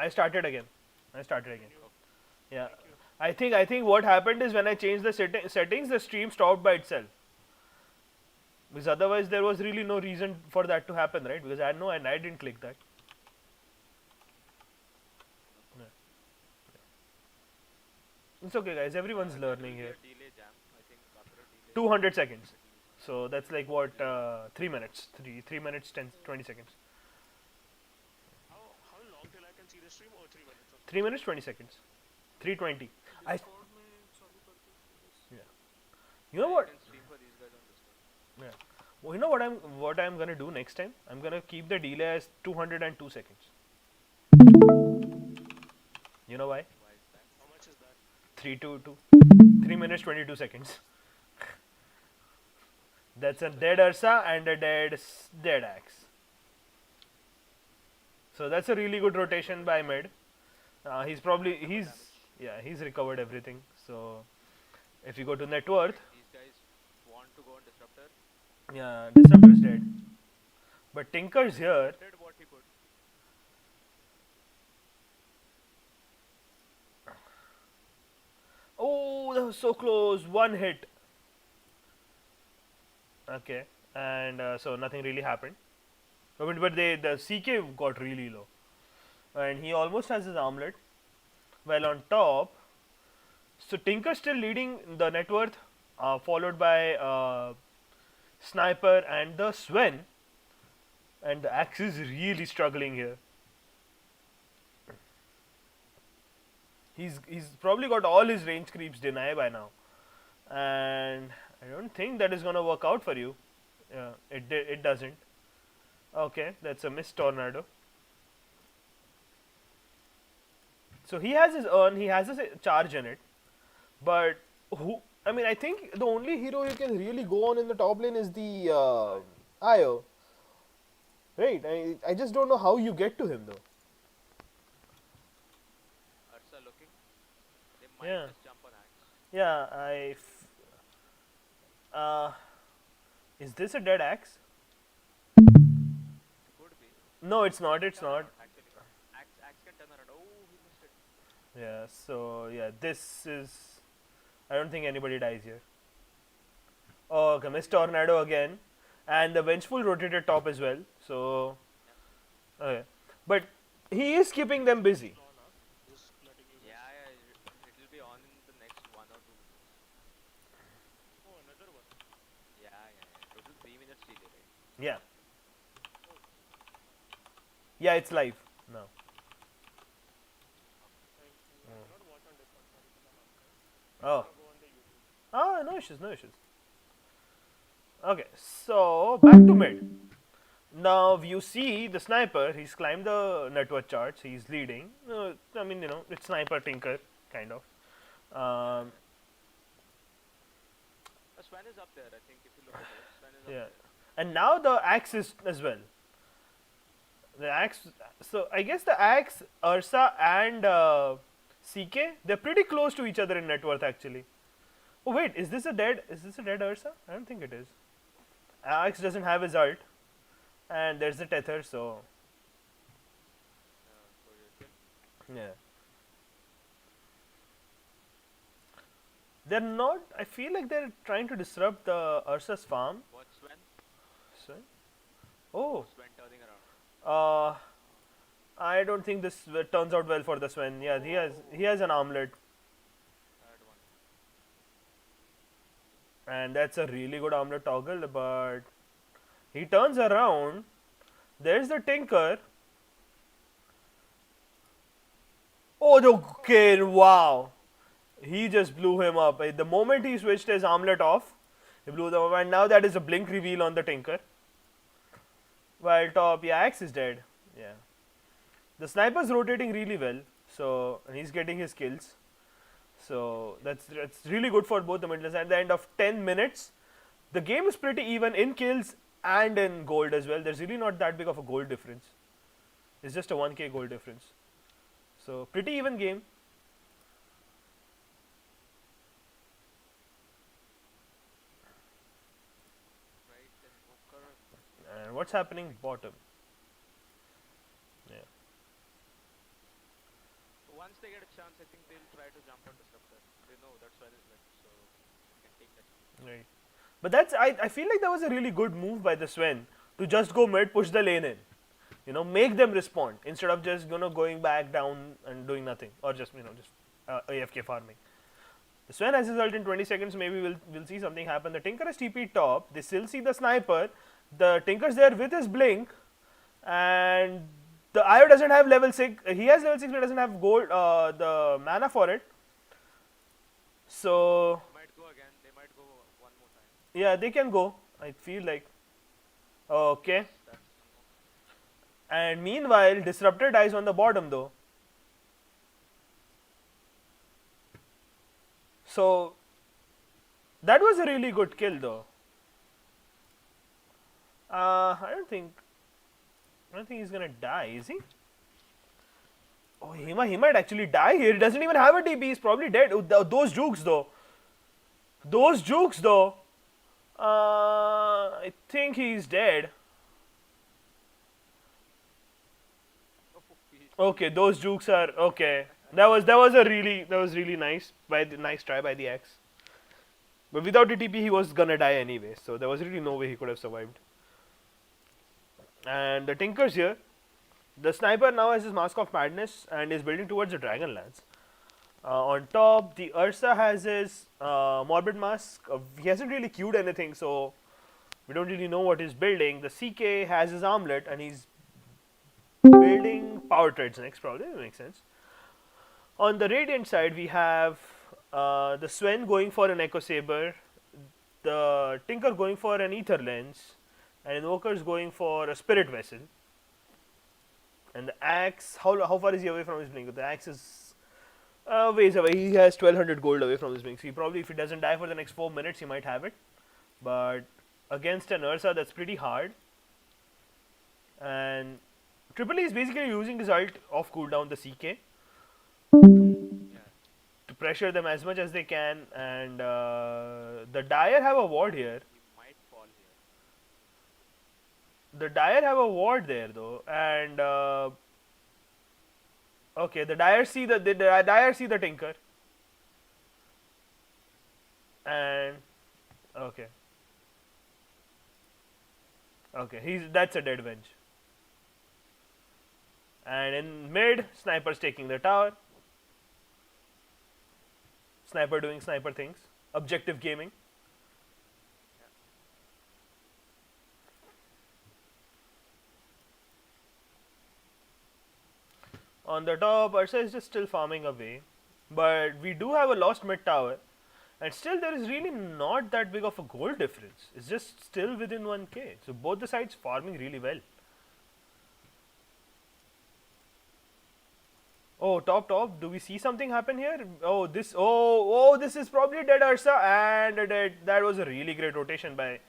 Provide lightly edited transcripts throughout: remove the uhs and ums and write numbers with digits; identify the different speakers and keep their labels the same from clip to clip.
Speaker 1: I started again. Yeah. I think what happened is when I changed the settings, the stream stopped by itself. Because otherwise there was really no reason for that to happen, right? Because I know and I didn't click that. Yeah. It's okay, guys. Everyone's learning here.
Speaker 2: Delay jam. I think after a delay.
Speaker 1: 200 seconds. So that's like what 3 minutes. 3 minutes 20 seconds.
Speaker 3: How long till I can see the stream? Or 3 minutes?
Speaker 1: 3 minutes 20 seconds. 320. I yeah. You know
Speaker 2: I
Speaker 1: what?
Speaker 2: can stream for these guys on Discord.
Speaker 1: Yeah. Well, you know what I'm gonna do next time? I'm gonna keep the delay as 202 seconds. You know why?
Speaker 2: Why is that?
Speaker 3: How much is that?
Speaker 1: 322. 3 minutes 22 seconds. That's a dead Ursa and a dead axe. So that's a really good rotation by mid. He's recovered everything. So if you go to net worth,
Speaker 2: These guys want to go on disruptor.
Speaker 1: yeah, Disruptor is dead. But Tinker's here.
Speaker 2: Did what he could.
Speaker 1: Oh, that was so close. One hit. Okay, and so nothing really happened. But the CK got really low, and he almost has his armlet. Well, on top, so Tinker still leading the net worth, followed by Sniper and the Sven, and the Axe is really struggling here. He's probably got all his range creeps denied by now, and I don't think that is gonna work out for you. It doesn't. Okay, that's a missed tornado. So he has his urn, he has his charge in it, but who? I mean, I think the only hero you can really go on in the top lane is the Io. Right? I just don't know how you get to him though.
Speaker 2: Ursa looking. They might
Speaker 1: Yeah.
Speaker 2: just jump on axe.
Speaker 1: Yeah, is this a dead axe?
Speaker 2: Could be.
Speaker 1: No, it's not. It's
Speaker 2: Turn
Speaker 1: not.
Speaker 2: around, actually. Axe can turn around. Oh, he missed it.
Speaker 1: Yeah. So yeah, this is. I don't think anybody dies here. Oh, okay, Miss Tornado again, and the Vengeful rotated top as well. So, okay, but he is keeping them busy.
Speaker 3: On, huh? Just letting you guys.
Speaker 2: Yeah, it will be on in the next 1 or 2 minutes.
Speaker 3: Oh, another one.
Speaker 2: Yeah. Total 3 minutes delay, right?
Speaker 1: Yeah. Yeah, it's live now.
Speaker 3: Thank you. I cannot watch on Discord. Sorry for the hard time.
Speaker 1: Oh.
Speaker 3: Go on the YouTube.
Speaker 1: Ah, no issues, no issues. Okay, so back to mid. Now you see the sniper. He's climbed the network charts. He's leading. I mean, it's sniper tinker kind of. Um,
Speaker 2: Swan is up there, I think, if you look at it. Swan is up
Speaker 1: yeah,
Speaker 2: there.
Speaker 1: and now the axe is as well. The axe. So I guess the axe, Ursa, and CK. They're pretty close to each other in net worth actually. Oh wait, is this a dead? Is this a dead Ursa? I don't think it is. Axe doesn't have his ult, and there's the tether. So
Speaker 2: So you can.
Speaker 1: yeah, they're not. I feel like they're trying to disrupt the Ursa's farm.
Speaker 2: Watch Swan.
Speaker 1: So, oh,
Speaker 2: Swan turning around.
Speaker 1: I don't think this turns out well for the Sven. Yeah, he has an armlet,
Speaker 2: Third one.
Speaker 1: and that's a really good armlet toggle. But he turns around. There's the Tinker. Oh, okay, wow. He just blew him up. The moment he switched his armlet off, he blew them up, and now that is a blink reveal on the Tinker. While top, yeah, Axe is dead. Yeah. The sniper's rotating really well, so he's getting his kills. So that's really good for both the middles. At the end of 10 minutes, the game is pretty even in kills and in gold as well. There's really not that big of a gold difference. It's just a 1k gold difference. So pretty even game.
Speaker 2: Right, the smoker.
Speaker 1: And what's happening bottom? Yeah.
Speaker 2: once they get a chance, I think they'll try to jump on disruptor. They know that Sven is mid, so they can take that.
Speaker 1: Right. But I feel like that was a really good move by the Sven to just go mid, push the lane in. You know, make them respond instead of just going back down and doing nothing, or just AFK farming. The Sven has his ult in 20 seconds. Maybe we'll see something happen. The Tinker is TP top. They still see the sniper. The Tinker's there with his blink, and the IO doesn't have level 6. He has level 6, but doesn't have gold. The mana for it. So
Speaker 2: They might go again. They might go one more time.
Speaker 1: yeah, they can go. I feel like. Okay.
Speaker 2: That's
Speaker 1: And meanwhile, Disruptor dies on the bottom though. So that was a really good kill though. I don't think he's gonna die, is he? Oh, he might actually die here. He doesn't even have a TP. He's probably dead. Oh, those jukes though. I think he's dead. Okay, those jukes are okay. That was really nice try by the Axe. But without the TP, he was gonna die anyway. So there was really no way he could have survived. And the Tinker's here. The sniper now has his Mask of Madness and is building towards the Dragon Lance. On top, the Ursa has his Morbid Mask. He hasn't really queued anything, so we don't really know what he's building. The CK has his Armlet and he's building Power Treads next, probably. That makes sense. On the Radiant side, we have the Sven going for an Echo Saber, the Tinker going for an Ether Lens, and Invoker's going for a Spirit Vessel. And the Axe, how far is he away from his blink? The Axe is ways away. He has 1200 gold away from his blink. So he probably, if he doesn't die for the next 4 minutes, he might have it. But against an Ursa, that's pretty hard. And Triple E is basically using his ult off cooldown, the CK, to pressure them as much as they can. And the Dire have a ward here.
Speaker 2: he might fall here.
Speaker 1: The Dire have a ward there though, and okay, the Dire see the Dire see the Tinker, and okay, that's a dead Venge. And in mid, Sniper's taking the tower. Sniper doing sniper things. Objective gaming. On the top, Ursa is just still farming away, but we do have a lost mid tower, and still there is really not that big of a gold difference. It's just still within 1k. So both the sides farming really well. Oh, top, do we see something happen here? Oh, this is probably dead Ursa and a dead. That was a really great rotation by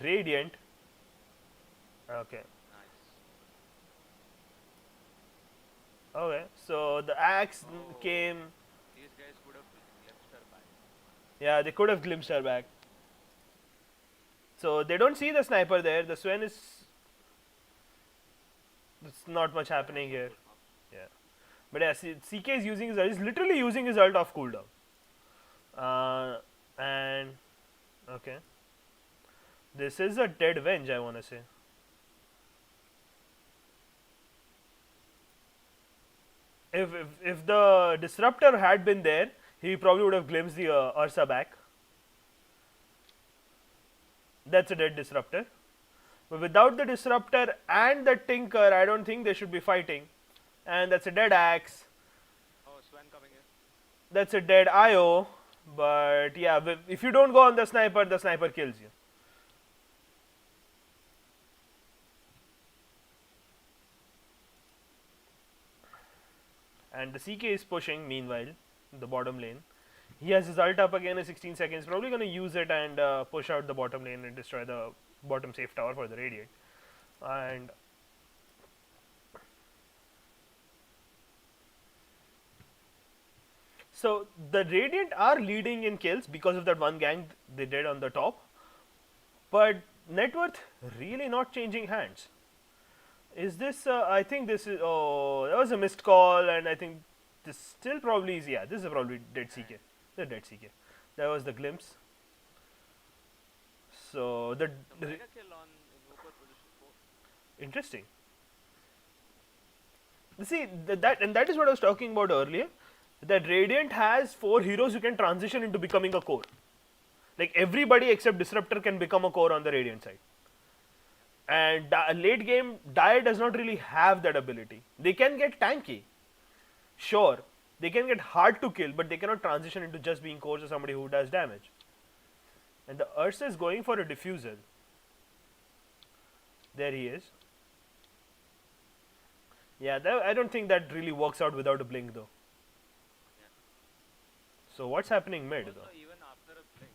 Speaker 1: Radiant. Okay.
Speaker 2: Nice.
Speaker 1: Okay, so the Axe came.
Speaker 2: These guys could have glimpsed her back.
Speaker 1: Yeah, they could have glimpsed her back. So they don't see the sniper there. The Sven is. There's not much happening here. Yeah, but yeah, CK is using his ult. He's literally using his ult off cooldown. And okay, this is a dead Venge, I wanna say. If the Disruptor had been there, he probably would have glimpsed the Ursa back. That's a dead Disruptor. But without the Disruptor and the Tinker, I don't think they should be fighting. And that's a dead Axe.
Speaker 2: Oh, Sven coming in.
Speaker 1: That's a dead IO. But yeah, if you don't go on the sniper kills you. And the CK is pushing meanwhile the bottom lane. He has his ult up again in 16 seconds. Probably going to use it and push out the bottom lane and destroy the bottom safe tower for the Radiant. And so the Radiant are leading in kills because of that one gang they did on the top. But net worth really not changing hands. Is this? I think this is. Oh, that was a missed call, and I think this still probably is, yeah, this is probably dead CK. The dead CK. That was the glimpse. So
Speaker 2: The mega kill on Invoker position 4.
Speaker 1: interesting. See that is what I was talking about earlier. That Radiant has 4 heroes who can transition into becoming a core. Like everybody except Disruptor can become a core on the Radiant side. And late game, Dire does not really have that ability. They can get tanky, sure. They can get hard to kill, but they cannot transition into just being cores or somebody who does damage. And the Ursa is going for a diffusal. There he is. Yeah, I don't think that really works out without a blink though.
Speaker 2: Yeah.
Speaker 1: So what's happening mid
Speaker 2: Also,
Speaker 1: though?
Speaker 2: even after a blink,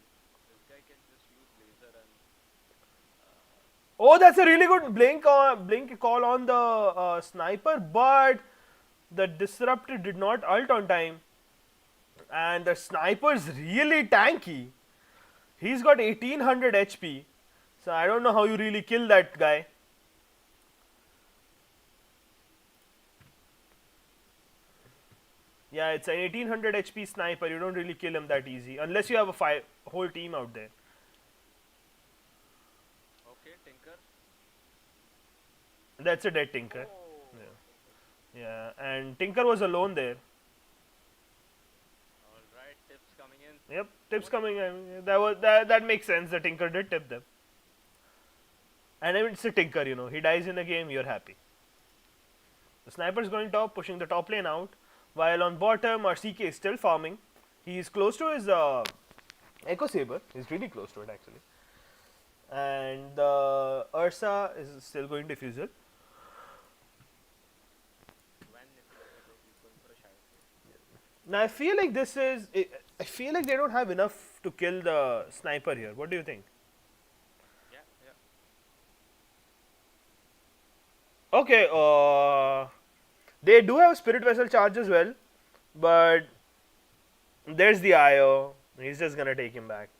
Speaker 2: this guy can just use laser and
Speaker 1: Oh, that's a really good blink call on the sniper, but the disruptor did not ult on time, and the sniper's really tanky. He's got 1800 HP, so I don't know how you really kill that guy. Yeah, it's an 1800 HP sniper. You don't really kill him that easy unless you have a whole team out there.
Speaker 2: okay, Tinker.
Speaker 1: That's a dead Tinker.
Speaker 2: Oh,
Speaker 1: Yeah, and Tinker was alone there.
Speaker 2: alright, tips coming in.
Speaker 1: Yep, tips coming in. That makes sense. The Tinker did tip them. And I mean, it's a Tinker, you know. He dies in a game, you're happy. The sniper's going top, pushing the top lane out. While on bottom, our CK is still farming. He's close to his Echo Saber. He's really close to it actually. And the Ursa is still going diffusal.
Speaker 2: When if you let me go, he's going for a shadow play.
Speaker 1: Now I feel like I feel like they don't have enough to kill the sniper here. What do you think?
Speaker 2: Yeah, yeah.
Speaker 1: Okay, they do have Spirit Vessel charge as well, but there's the IO. He's just gonna take him back.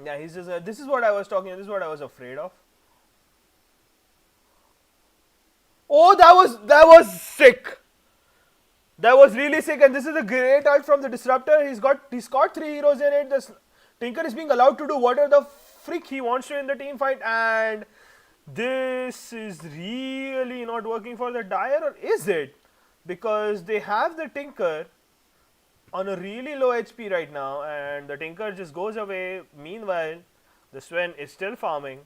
Speaker 1: Yeah, he's just. This is what I was talking. This is what I was afraid of. Oh, that was sick. That was really sick, and this is a great ult from the Disruptor. He's got 3 heroes in it. The Tinker is being allowed to do whatever the frick he wants to in the team fight, and this is really not working for the Dire, or is it? Because they have the Tinker on a really low HP right now, and the Tinker just goes away. Meanwhile, the Sven is still farming.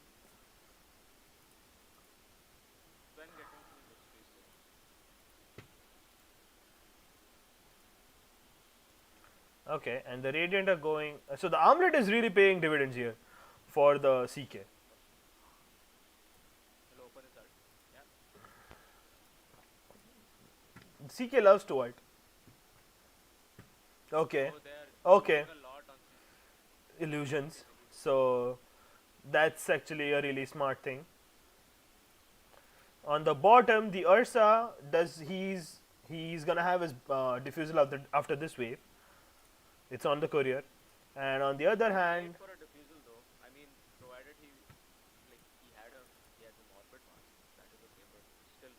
Speaker 2: When getting to this phase though.
Speaker 1: Okay, and the Radiant are going. So the Armlet is really paying dividends here for the CK.
Speaker 2: He'll open his ult. Yeah.
Speaker 1: CK loves to ult. Okay,
Speaker 2: Oh, they're
Speaker 1: okay.
Speaker 2: using a lot on CC.
Speaker 1: Illusions. So that's actually a really smart thing. On the bottom, the Ursa he's gonna have his diffusal after this wave. It's on the courier, and on the other hand,
Speaker 2: Wait for a diffusal though. I mean, provided he had a morbid mask. That is okay, but still,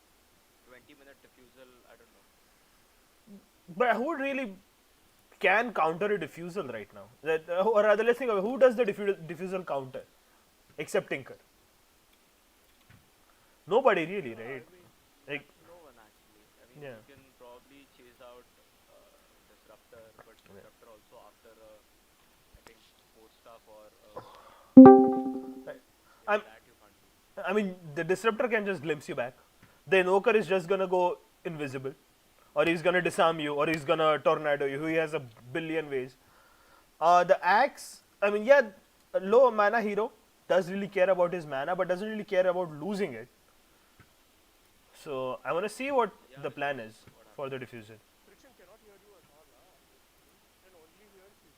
Speaker 2: 20-minute diffusal. I don't know.
Speaker 1: but who really can counter a diffusal right now? Or rather, let's think of who does the diffusal counter, except Tinker. Nobody really, right? Like,
Speaker 2: No one actually. I mean,
Speaker 1: Yeah.
Speaker 2: you can probably chase out Disruptor, but Disruptor also after I think 4 staff or
Speaker 1: I'm-
Speaker 2: that you can't do.
Speaker 1: I mean, the Disruptor can just glimpse you back. The Invoker is just gonna go invisible, or he's gonna disarm you, or he's gonna tornado you. He has a billion ways. The Axe, I mean, yeah, a low mana hero does really care about his mana, but doesn't really care about losing it. So I want to see what the plan is for the diffusion.
Speaker 3: Friction cannot hear you at all. Can only hear you.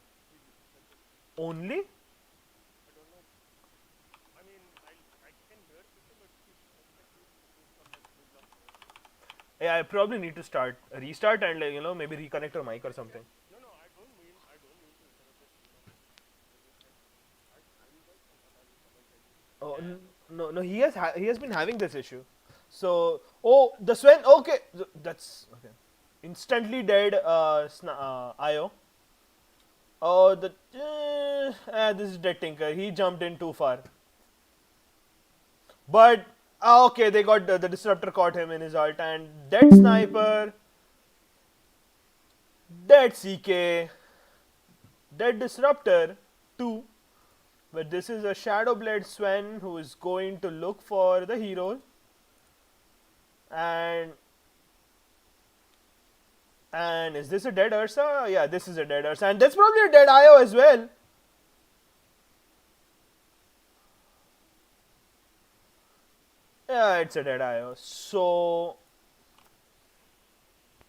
Speaker 1: Only?
Speaker 3: I don't know. I mean, I can hear Friction, but I expect you to do some good luck.
Speaker 1: Yeah, I probably need to restart, and maybe reconnect your mic or something.
Speaker 3: No, I don't mean to interrupt the stream. I will guys can allow you comment.
Speaker 1: Oh no, he has been having this issue. So, oh, the Sven. Okay, that's okay. Instantly dead. Io. Oh, this is dead Tinker. He jumped in too far. But okay, they got the disruptor caught him in his ult and dead sniper, dead CK, dead disruptor too. But this is a Shadowblade Sven who is going to look for the heroes. And is this a dead Ursa? Yeah, this is a dead Ursa. And that's probably a dead IO as well. Yeah, it's a dead IO. So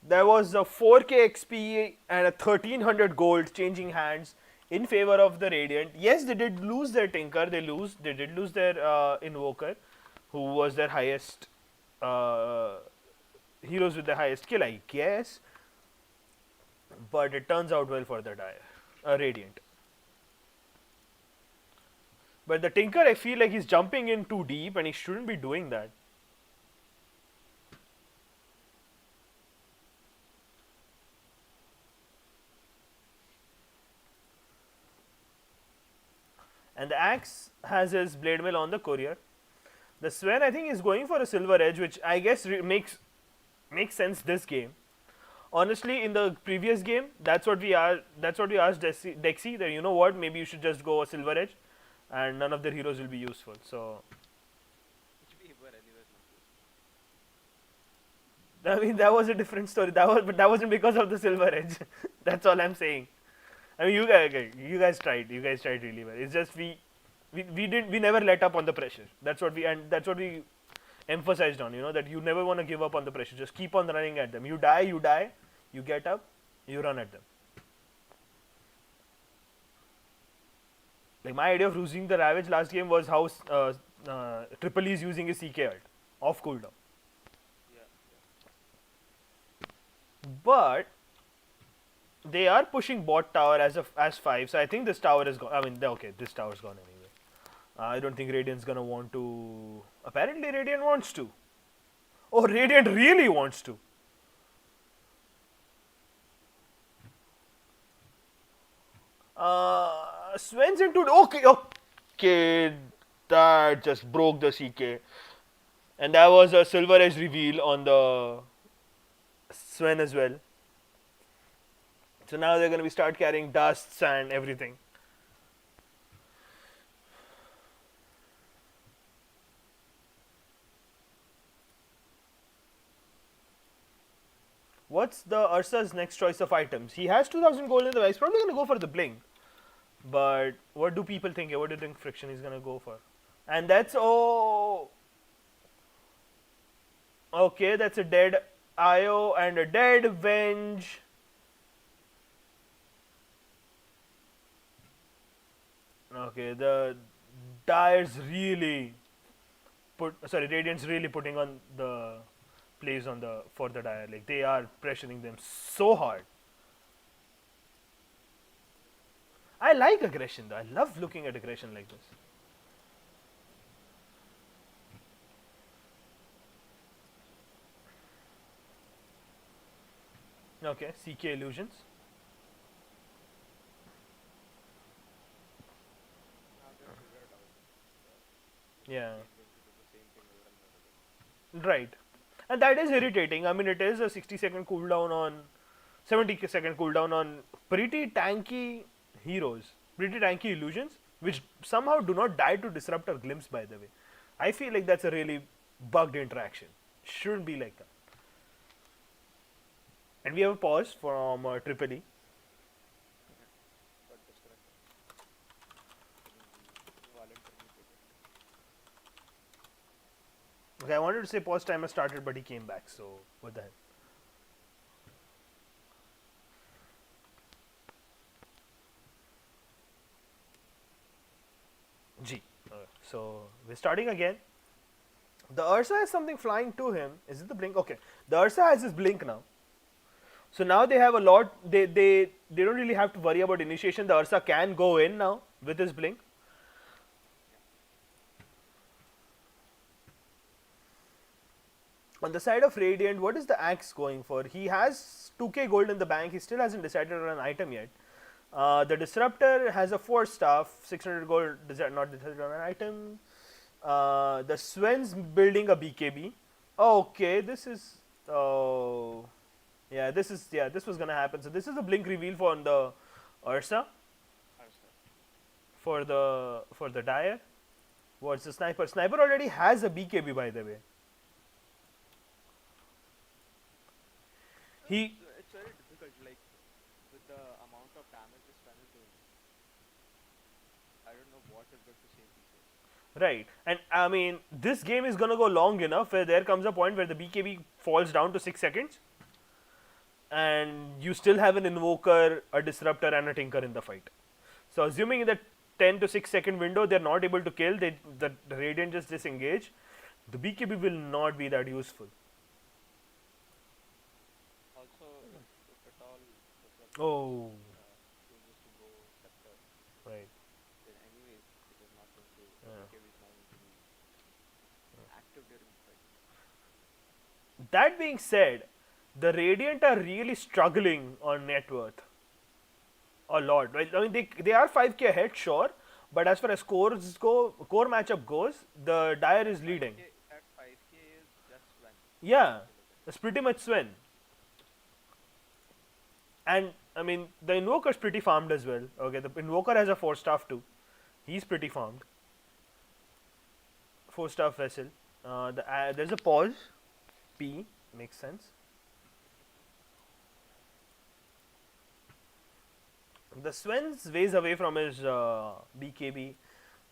Speaker 1: there was a 4k XP and a 1300 gold changing hands in favor of the Radiant. Yes, they did lose their Tinker. They did lose their Invoker, who was their highest heroes with the highest kill, I guess. But it turns out well for the Radiant. But the Tinker, I feel like he's jumping in too deep and he shouldn't be doing that. And the Axe has his Blade Mail on the Courier. The Sven, I think, is going for a Silver Edge, which I guess makes sense this game. Honestly, in the previous game, that's what we asked Dexy that, you know what, maybe you should just go a Silver Edge and none of their heroes will be useful. So
Speaker 2: Which we were anyways not.
Speaker 1: I mean, that was a different story. But that wasn't because of the Silver Edge. That's all I'm saying. I mean, you guys tried. You guys tried really well. It's just we never let up on the pressure. That's what we emphasized on. You know, that you never want to give up on the pressure. Just keep on running at them. You die. You get up. You run at them. Like my idea of losing the Ravage last game was how Triple E is using his CK ult off cooldown.
Speaker 2: Yeah.
Speaker 1: But they are pushing bot tower as 5, so I think this tower is gone. I mean, okay, this tower's gone anyway. I don't think Radiant's gonna want to. Apparently, Radiant wants to. Oh, Radiant really wants to. Sven's into. Okay, that just broke the CK. And that was a Silver Edge reveal on the Sven as well. So now they're going to start carrying dusts and everything. What's the Ursa's next choice of items? He has 2000 gold in the bag. He's probably going to go for the blink. But what do people think? What do you think Friction is going to go for? And that's okay, that's a dead IO and a dead Venge. Okay, the Radiant's really putting on the plays for the Dire. Like they are pressuring them so hard. I like aggression though. I love looking at aggression like this. Okay, CK illusions. Yeah. Right. And that is irritating. I mean, it is a 60-second cooldown on 70-second cooldown on pretty tanky heroes, pretty tanky illusions, which somehow do not die to disrupt or glimpse, by the way. I feel like that's a really bugged interaction. Shouldn't be like that. And we have a pause from Triple E. Okay, I wanted to say pause timer started, but he came back, so what the hell. G. So we're starting again. The Ursa has something flying to him. Is it the blink? Okay. The Ursa has his blink now. So now they have a lot. They don't really have to worry about initiation. The Ursa can go in now with his blink. On the side of Radiant, what is the Axe going for? He has 2k gold in the bank. He still hasn't decided on an item yet. The Disruptor has a 4 staff, 600 gold, not decided on an item. The Sven's building a BKB. Okay, this is. Oh. Yeah, this was gonna happen. So this is a blink reveal for the Ursa. For the Dire. What's the Sniper? Sniper already has a BKB, by the way.
Speaker 2: It's very difficult, like with the amount of damage this Frnz is doing. I don't know what is good to say these days.
Speaker 1: Right, and I mean this game is gonna go long enough where there comes a point where the BKB falls down to 6 seconds, and you still have an Invoker, a Disruptor, and a Tinker in the fight. So assuming in that 10 to 6 second window they're not able to kill, the Radiant just disengage, the BKB will not be that useful.
Speaker 2: Also, if at all
Speaker 1: Oh,
Speaker 2: chooses to go Scepter,
Speaker 1: right.
Speaker 2: then anyways it is not going to, BKB is not going to be active during the fight.
Speaker 1: That being said, the Radiant are really struggling on net worth. A lot. Right? I mean, they are 5k ahead, sure, but as far as scores go, core matchup goes, the Dire is leading.
Speaker 2: That 5k is just Sven.
Speaker 1: Yeah, it's pretty much Sven. And I mean, the Invoker's pretty farmed as well. Okay, the Invoker has a 4 staff too. He's pretty farmed. 4 staff vessel. There's a pause. P makes sense. The Sven's ways away from his BKB.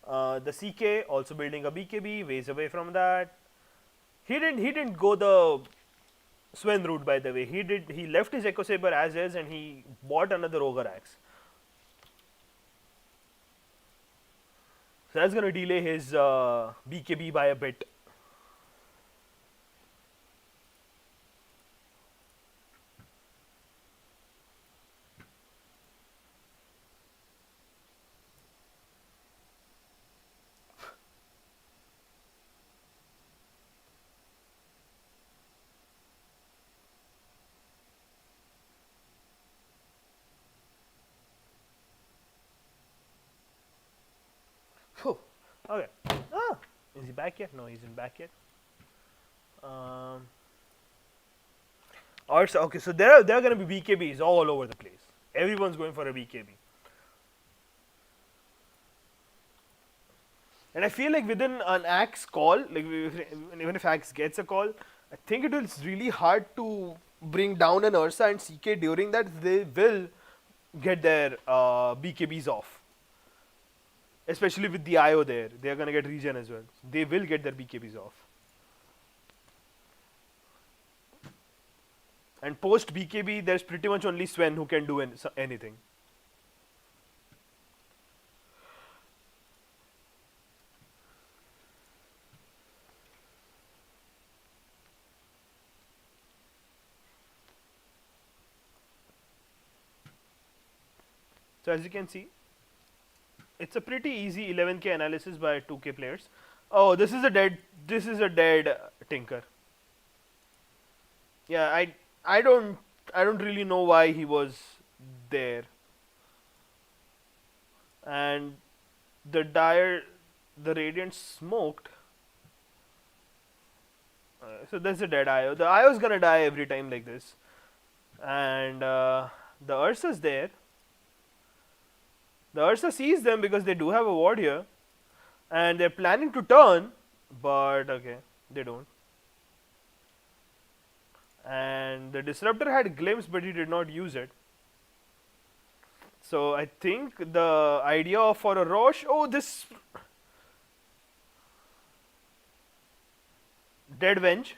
Speaker 1: The CK also building a BKB, ways away from that. He didn't go the Sven route, by the way. He left his Echo Saber as is and he bought another Ogre Axe. So that's gonna delay his BKB by a bit. Whew. Okay. Ah, is he back yet? No, he isn't back yet. Also, okay, so there are going to be BKBs all over the place. Everyone's going for a BKB. And I feel like within an Axe call, like even if Axe gets a call, I think it is really hard to bring down an Ursa and CK during that. They will get their BKBs off. Especially with the IO there, they are going to get regen as well. They will get their BKBs off. And post BKB, there's pretty much only Sven who can do anything. So as you can see, it's a pretty easy 11k analysis by 2k players. Oh, this is a dead Tinker. Yeah, I don't really know why he was there. And the Radiant smoked. So there's a dead IO. The IO is gonna die every time like this. And the Ursa's there. The Ursa sees them because they do have a ward here. And they're planning to turn, but okay, they don't. And the Disruptor had glimpse, but he did not use it. So I think the idea for a Roche, oh, this dead Venge.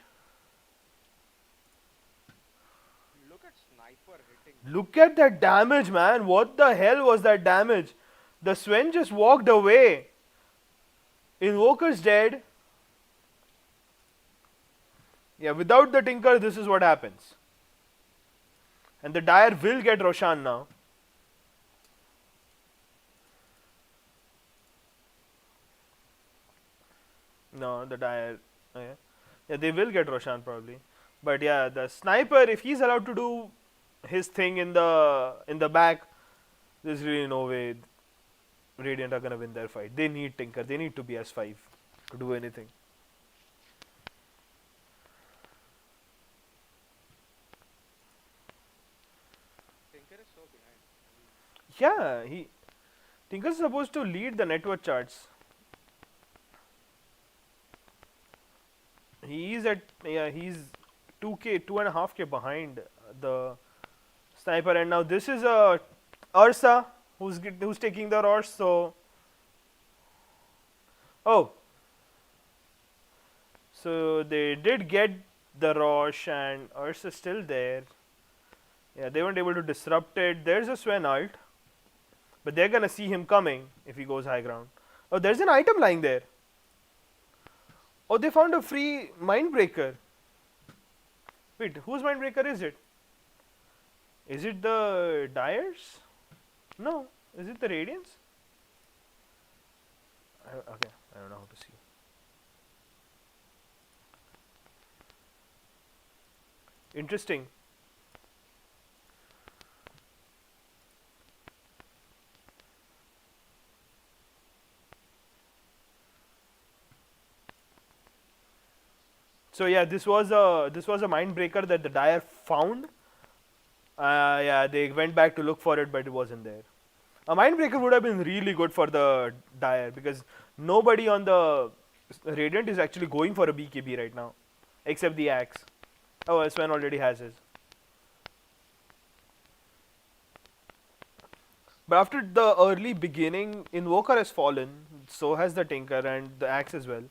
Speaker 2: Look at Sniper hitting.
Speaker 1: Look at that damage, man. What the hell was that damage? The Sven just walked away. Invoker's dead. Yeah, without the Tinker, this is what happens. And the Dire will get Roshan now. No, the Dire. Okay. Yeah, they will get Roshan probably. But yeah, the sniper, if he's allowed to do his thing in the back, there's really no way Radiant are gonna win their fight. They need Tinker. They need to be S5 to do anything.
Speaker 2: Tinker is so behind. I mean,
Speaker 1: Yeah, Tinker's supposed to lead the network charts. He's 2k, 2.5k behind the sniper, and now this is a Ursa who's taking the Rosh. So, oh, so they did get the Rosh, and Ursa is still there. Yeah, they weren't able to disrupt it. There's a Sven ult, but they're gonna see him coming if he goes high ground. Oh, there's an item lying there. Oh, they found a free Mindbreaker. Wait, whose Mindbreaker is it? Is it the Dyer's? No. Is it the Radiance? Okay, I don't know how to see. Interesting. So yeah, this was a Mindbreaker that the Dyer found. Yeah, they went back to look for it, but it wasn't there. A Mindbreaker would have been really good for the Dyer because nobody on the Radiant is actually going for a BKB right now, except the Axe. Oh, Sven already has his. But after the early beginning, Invoker has fallen, so has the Tinker and the Axe as well.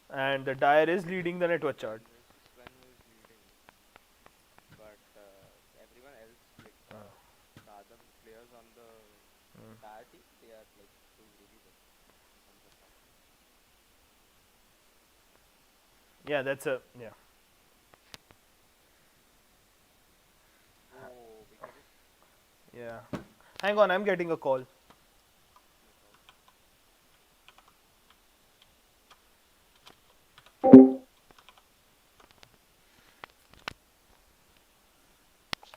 Speaker 1: And the Dyer is leading the network chart.
Speaker 2: this is Sven who is leading, but everyone else, like the other players on the entire team, they are like doing really well on the top.
Speaker 1: Yeah, that's a yeah.
Speaker 2: Oh, because it's
Speaker 1: Yeah. Hang on, I'm getting a call.
Speaker 2: no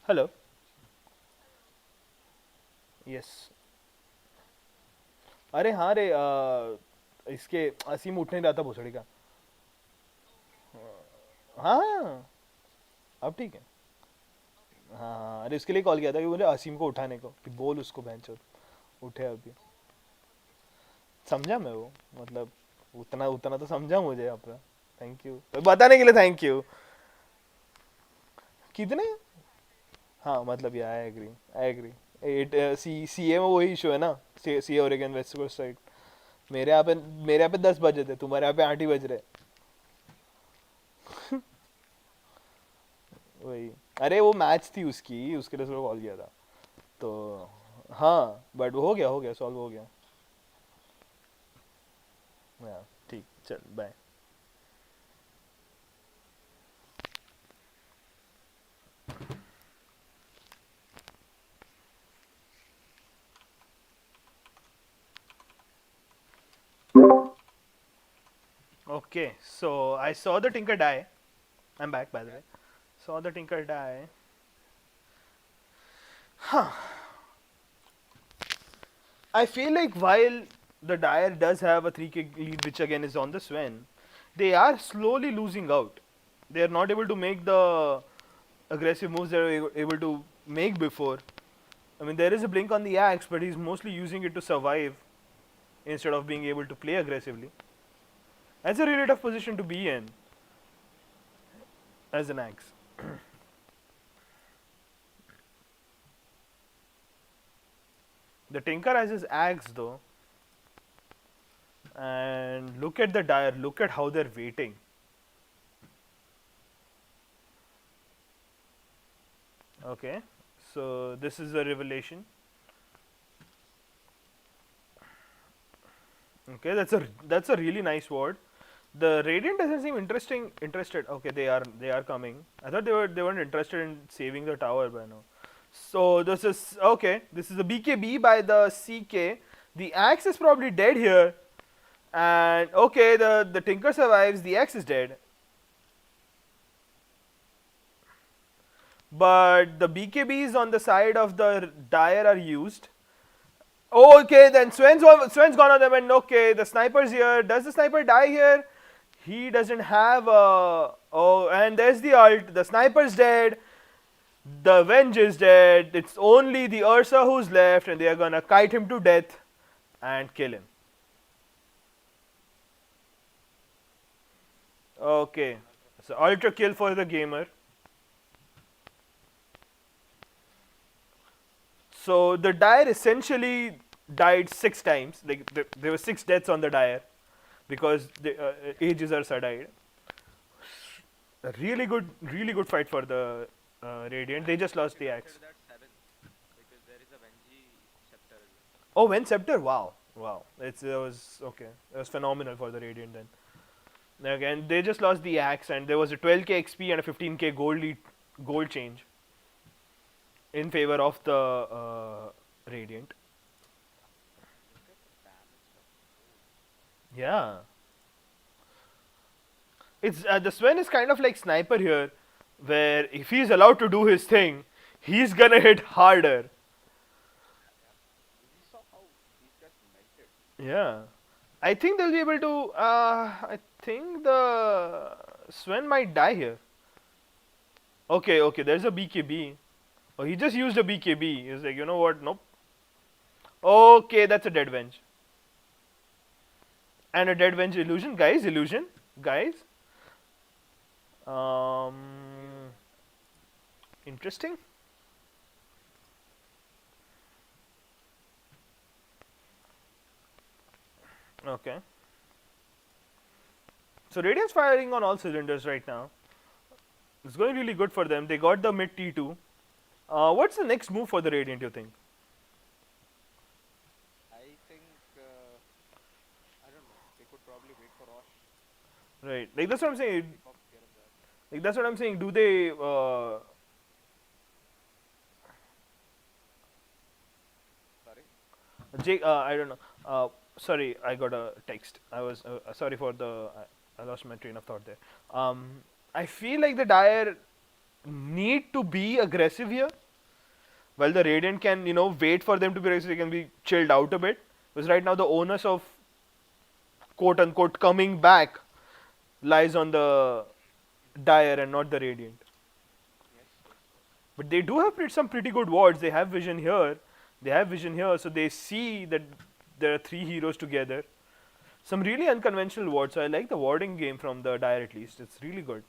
Speaker 1: Hello. Yes. अरे हाँ रे इसके असीम उठ नहीं रहा था भोसड़ी का. हाँ अब ठीक है. हाँ हाँ अरे उसके लिए कॉल किया था कि बोले असीम को उठाने को कि बोल उसको बेंच उठे अभी. समझा मैं वो मतलब उतना उतना तो समझा मुझे अपना. थैंक यू बताने के लिए. Thank you. कितने. हाँ मतलब या आई एग्री. इट सी ए में वही इशू है ना. सी ए ओरेगन वेस्ट कोस्ट साइड. मेरे यहाँ पे 10 बजे थे. तुम्हारे यहाँ पे 8 ही बज रहे. वही. अरे वो मैच थी उसकी उसके लिए कॉल किया था तो. हाँ बट हो गया सॉल्व हो गया. ठीक चल bye. Okay, so I saw the Tinker die. I'm back by the way. Saw the Tinker die. Huh. I feel like while the Dyer does have a 3k lead, which again is on the Sven, they are slowly losing out. They are not able to make the aggressive moves they were able to make before. I mean, there is a blink on the Axe, but he's mostly using it to survive instead of being able to play aggressively. That's a really tough position to be in as an Axe. The Tinker has his Axe though. And look at the Dyer, look at how they're waiting. Okay, so this is the revelation. Okay, that's a really nice word. The Radiant doesn't seem interested. Okay, they are coming. I thought they weren't interested in saving the tower by now. So this is okay. This is a BKB by the CK. The Axe is probably dead here. And okay, the Tinker survives. The Axe is dead. but the BKBs on the side of the Dire are used. Okay, then Sven's gone on them, and okay, the sniper's here. Does the sniper die here? He doesn't have a. Oh, and there's the ult. The sniper's dead. The Venge is dead. It's only the Ursa who's left, and they are gonna kite him to death and kill him. Okay, so ultra kill for the gamer. So the Dire essentially died 6 times. Like there were 6 deaths on the Dire because the Aegis Ursa died. A really good fight for the Radiant. They just lost the axe.
Speaker 2: That 7 because there is a Venji scepter as well.
Speaker 1: Oh, Ven Scepter! Wow, wow. It was okay. It was phenomenal for the Radiant then. Again, they just lost the axe, and there was a 12k XP and a 15k gold change in favor of the Radiant.
Speaker 2: Look at the damage of
Speaker 1: Yeah. It's the Sven is kind of like Sniper here, where if he's allowed to do his thing, he's gonna hit harder.
Speaker 2: we saw how these guys melted.
Speaker 1: Yeah. I think they'll be able to. I think the Sven might die here. Okay, okay. There's a BKB. Oh, he just used a BKB. He's like, you know what? Nope. Okay, that's a dead Venge. And a dead Venge illusion, guys. Illusion, guys. Interesting. Okay. So Radiant's firing on all cylinders right now. It's going really good for them. They got the mid T2. What's the next move for the Radiant, you think?
Speaker 2: I think I don't know. They could probably wait for Rosh.
Speaker 1: Right. Like that's what I'm saying.
Speaker 2: Pick off here and there.
Speaker 1: Like that's what I'm saying. Do they
Speaker 2: Sorry.
Speaker 1: Jake, I don't know. Sorry, I got a text. I was sorry for the. I lost my train of thought there. I feel like the Dire need to be aggressive here, while the Radiant can, wait for them to be aggressive. They can be chilled out a bit. Because right now the onus of quote unquote coming back lies on the Dire and not the Radiant.
Speaker 2: Yes, yes.
Speaker 1: But they do have some pretty good wards. They have vision here. They have vision here, so they see that there are 3 heroes together. Some really unconventional wards. So I like the warding game from the Dire at least. It's really good.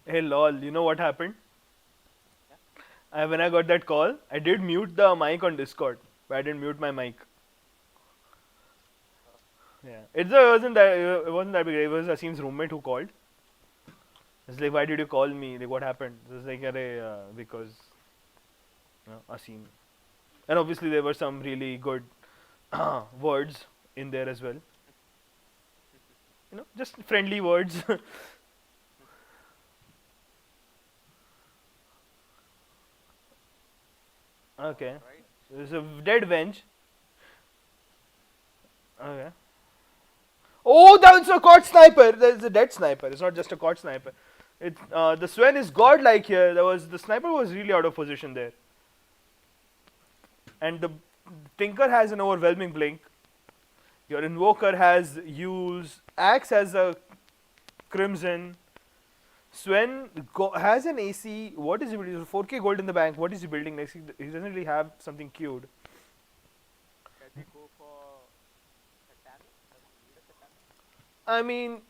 Speaker 1: Hey lol, you know what happened? When I got that call, I did mute the mic on Discord, but I didn't mute my mic. Yeah, it wasn't that big. It was Asim's roommate who called. It's like, why did you call me? Like, what happened? It's like, because Asim. And obviously there were some really good words in there as well. Just friendly words. Okay.
Speaker 2: Right.
Speaker 1: There's a dead Venge. Okay. Oh, that's a caught sniper. There's a dead sniper. It's not just a caught sniper. The Sven is godlike here. The sniper was really out of position there. And the Tinker has an overwhelming blink. Your Invoker has use. Axe has a Crimson. Sven has an AC. What is he building? 4k gold in the bank. What is he building next? He doesn't really have something queued.
Speaker 2: Can they go for Satanic? Does he need a Satanic?
Speaker 1: I mean,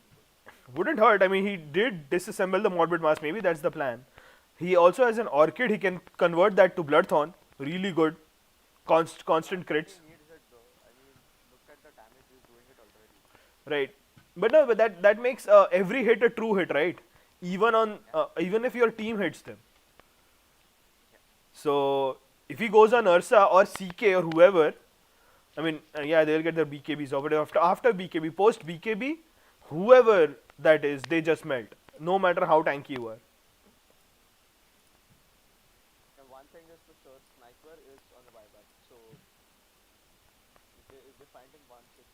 Speaker 1: wouldn't hurt. I mean, he did disassemble the Morbid Mask. Maybe that's the plan. He also has an Orchid. He can convert that to Bloodthorn. Really good. Constant crits.
Speaker 2: He needs it though. I mean, look at the damage he's doing it already.
Speaker 1: Right. But no, but that makes every hit a true hit, right? Even if your team hits them. So if he goes on Ursa or CK or whoever, I mean, yeah, they'll get their BKBs off. But after BKB, post BKB, whoever that is, they just melt. No matter how tanky you are.
Speaker 2: find him once, it's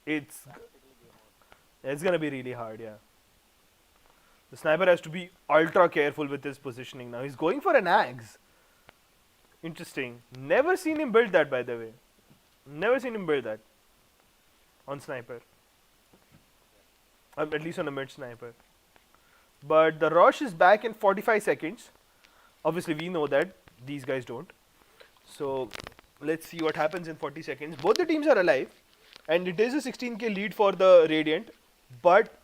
Speaker 1: It's
Speaker 2: practically game over.
Speaker 1: it's gonna be really hard. Yeah. The sniper has to be ultra careful with his positioning now. He's going for an axe. Interesting. Never seen him build that, by the way. Never seen him build that on sniper. At least on a mid sniper. But the rush is back in 45 seconds. Obviously, we know that. These guys don't. So, let's see what happens in 40 seconds. Both the teams are alive. And it is a 16k lead for the Radiant. But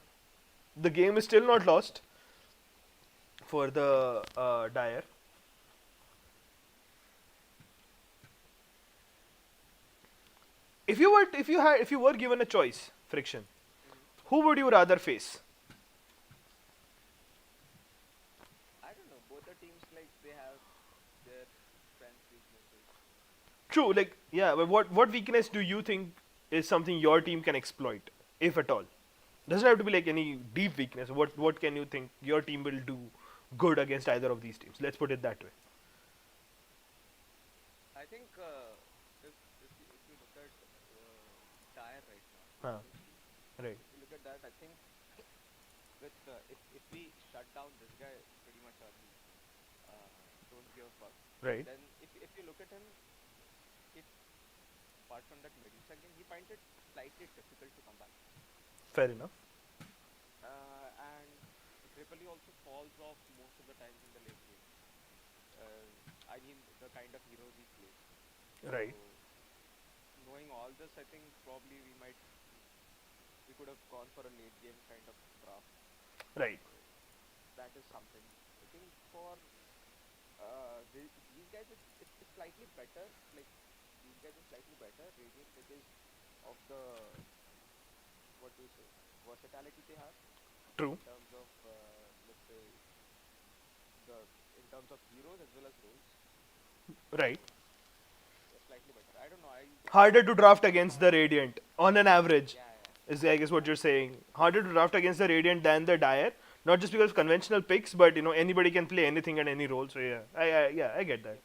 Speaker 1: the game is still not lost for the Dire. If you were given a choice, Friction, who would you rather face?
Speaker 2: I don't know. Both the teams like they have their strengths, weaknesses.
Speaker 1: True, like yeah, but what weakness do you think is something your team can exploit, if at all? Doesn't have to be like any deep weakness. What can you think your team will do good against either of these teams? Let's put it that way.
Speaker 2: I think if you look at Tire right now,
Speaker 1: Huh.
Speaker 2: especially,
Speaker 1: Right.
Speaker 2: if you look at that, I think with if we shut down this guy pretty much early, don't give a fuck.
Speaker 1: Right.
Speaker 2: Then if you look at him, if apart from that middle second, he finds it slightly difficult to come back.
Speaker 1: Fair enough.
Speaker 2: And Tripoli also falls off most of the times in the late game. I mean the kind of heroes he plays.
Speaker 1: Right.
Speaker 2: So knowing all this, I think probably we could have gone for a late game kind of draft.
Speaker 1: Right.
Speaker 2: That is something. I think for these guys, it's slightly better. Like these guys are slightly better, Radiant, because of the what do you say versatility they have
Speaker 1: True.
Speaker 2: in terms of let's say the in terms of heroes as well as roles.
Speaker 1: Right.
Speaker 2: They're slightly better. I don't know.
Speaker 1: Harder to draft against the Radiant on an average.
Speaker 2: Yeah.
Speaker 1: Is I guess what you're saying. Harder to draft against the Radiant than the Dire. Not just because of conventional picks, but anybody can play anything and any role. So yeah, I get that.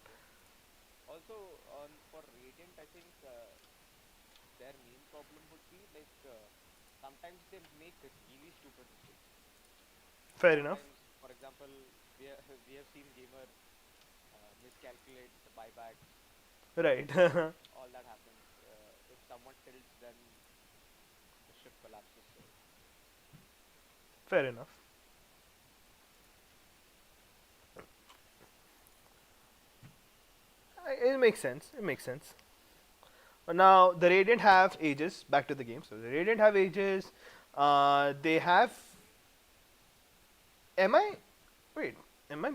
Speaker 2: Also, for Radiant, I think their main problem would be like sometimes they make really stupid mistakes.
Speaker 1: Fair enough.
Speaker 2: Sometimes, for example, we have seen gamer miscalculate the buybacks.
Speaker 1: Right.
Speaker 2: All that happens. If someone tilts, then the ship collapses. So
Speaker 1: Fair enough. It makes sense. It makes sense. Now the Radiant have Aegis. Back to the game. So the Radiant have Aegis. They have. Am I? Wait. Am I?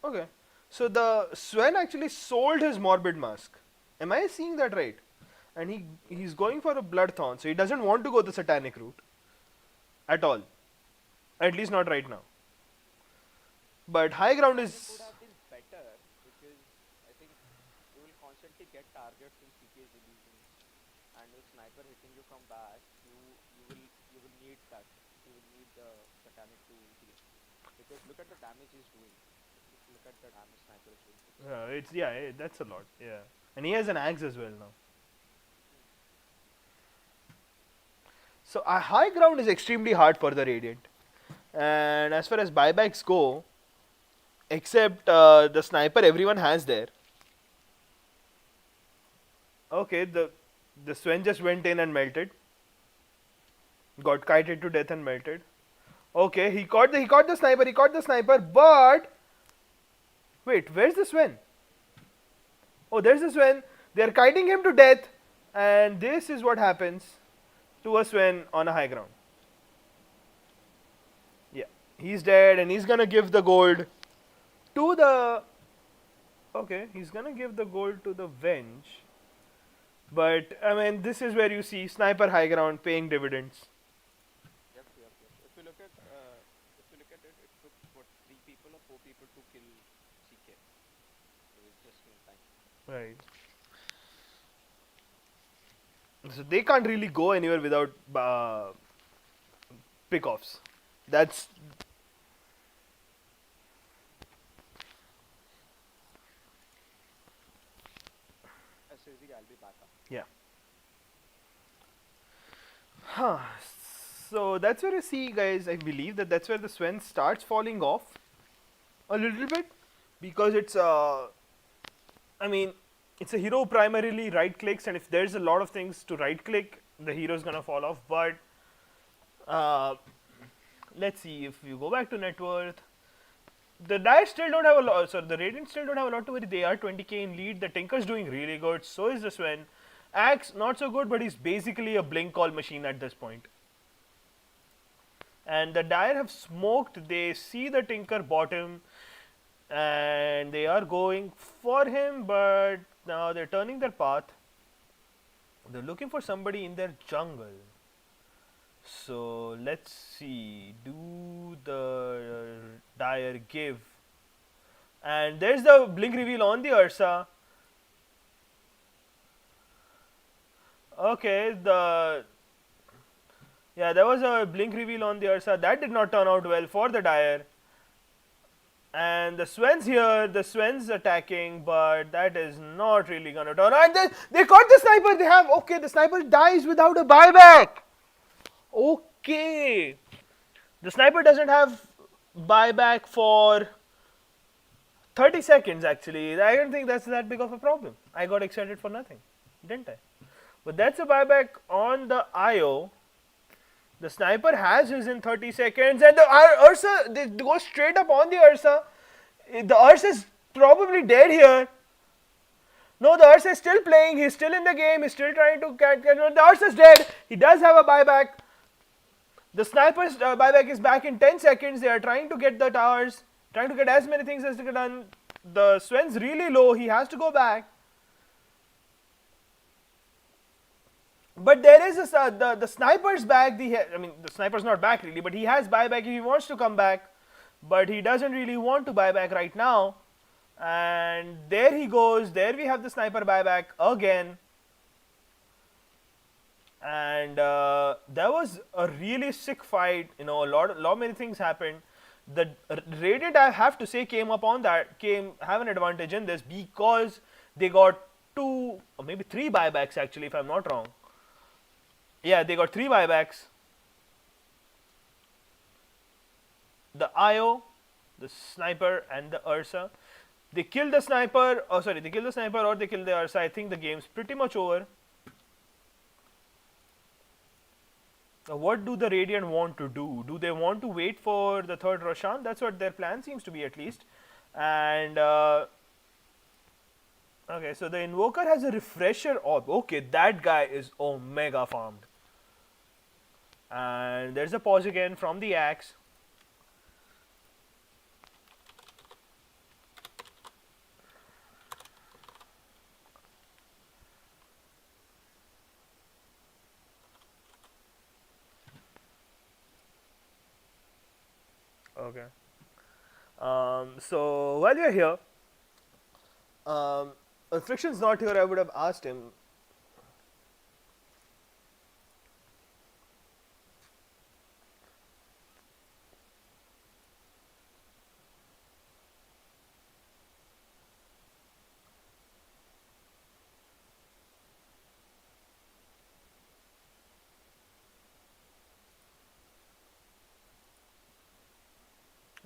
Speaker 1: Okay. So the Sven actually sold his Morbid Mask. Am I seeing that right? And he's going for a Bloodthorn. So he doesn't want to go the Satanic route. At all. At least not right now. But high ground
Speaker 2: it
Speaker 1: is.
Speaker 2: would have been better because I think you will constantly get targets in CK's illusions, and with sniper hitting you from back, you will need that. You will need the satanic to heal because look at the damage he's doing. Look at the damage sniper is doing.
Speaker 1: That's a lot. Yeah. And he has an axe as well now. So a high ground is extremely hard for the Radiant. And as far as buybacks go, except the sniper everyone has there. Okay, the Sven just went in and melted. Got kited to death and melted. Okay, he caught the sniper, but wait, where's the Sven? Oh, there's the Sven. They're kiting him to death, and this is what happens to a Sven on a high ground. Yeah, he's dead, and he's gonna give the gold to the. Okay, he's gonna give the gold to the Venge. But I mean, this is where you see sniper high ground paying dividends.
Speaker 2: Yep. If you look at it, it took what 3 people or 4 people to kill CK. So it's just in time.
Speaker 1: Right. So they can't really go anywhere without pickoffs. That's
Speaker 2: SSD, I'll be back up.
Speaker 1: yeah. Huh. So that's where you see, guys. I believe that that's where the Sven starts falling off a little bit because it's I mean, it's a hero primarily right clicks, and if there's a lot of things to right click, the hero's gonna fall off. But uh, let's see if you go back to net worth. The Dire still don't have a lot. So the Radiant still don't have a lot to worry. They are 20k in lead. The Tinker's doing really good. So is the Sven. Axe not so good, but he's basically a blink call machine at this point. And the Dire have smoked. They see the Tinker bottom, and they are going for him. But now they're turning their path. They're looking for somebody in their jungle. So let's see. Do the Dire give? And there's the blink reveal on the Ursa. Okay, there was a blink reveal on the Ursa. That did not turn out well for the Dire. And the Sven's here. The Sven's attacking, but that is not really gonna turn out. And they caught the sniper. They have okay. The sniper dies without a buyback. Okay, the sniper doesn't have buyback for 30 seconds. Actually, I don't think that's that big of a problem. I got excited for nothing, didn't I? But that's a buyback on the IO. The sniper has his in 30 seconds, and the Ursa, they go straight up on the Ursa. The Ursa is probably dead here. No, the Ursa is still playing. He's still in the game. He's still trying to catch. The Ursa is dead. He does have a buyback. The sniper's buyback is back in 10 seconds. They are trying to get the towers, trying to get as many things as they can done. The Sven's really low. He has to go back. But there is the sniper's back. I mean, the sniper's not back really, but he has buyback if he wants to come back. But he doesn't really want to buy back right now. And there he goes. There we have the sniper buyback again. And there was a really sick fight. You know, a lot many things happened. The Radiant, I have to say, have an advantage in this because they got 2 or maybe 3 buybacks actually, if I'm not wrong. Yeah, they got 3 buybacks. The IO, the sniper, and the Ursa. They kill the sniper. Oh, sorry, they kill the sniper or they kill the Ursa. I think the game's pretty much over. Now, what do the Radiant want to do? Do they want to wait for the third Roshan? That's what their plan seems to be, at least. And okay, so the Invoker has a refresher orb. Okay, that guy is Omega farmed. And there's a pause again from the Axe. Okay. So while we are here, if Friction's not here, I would have asked him.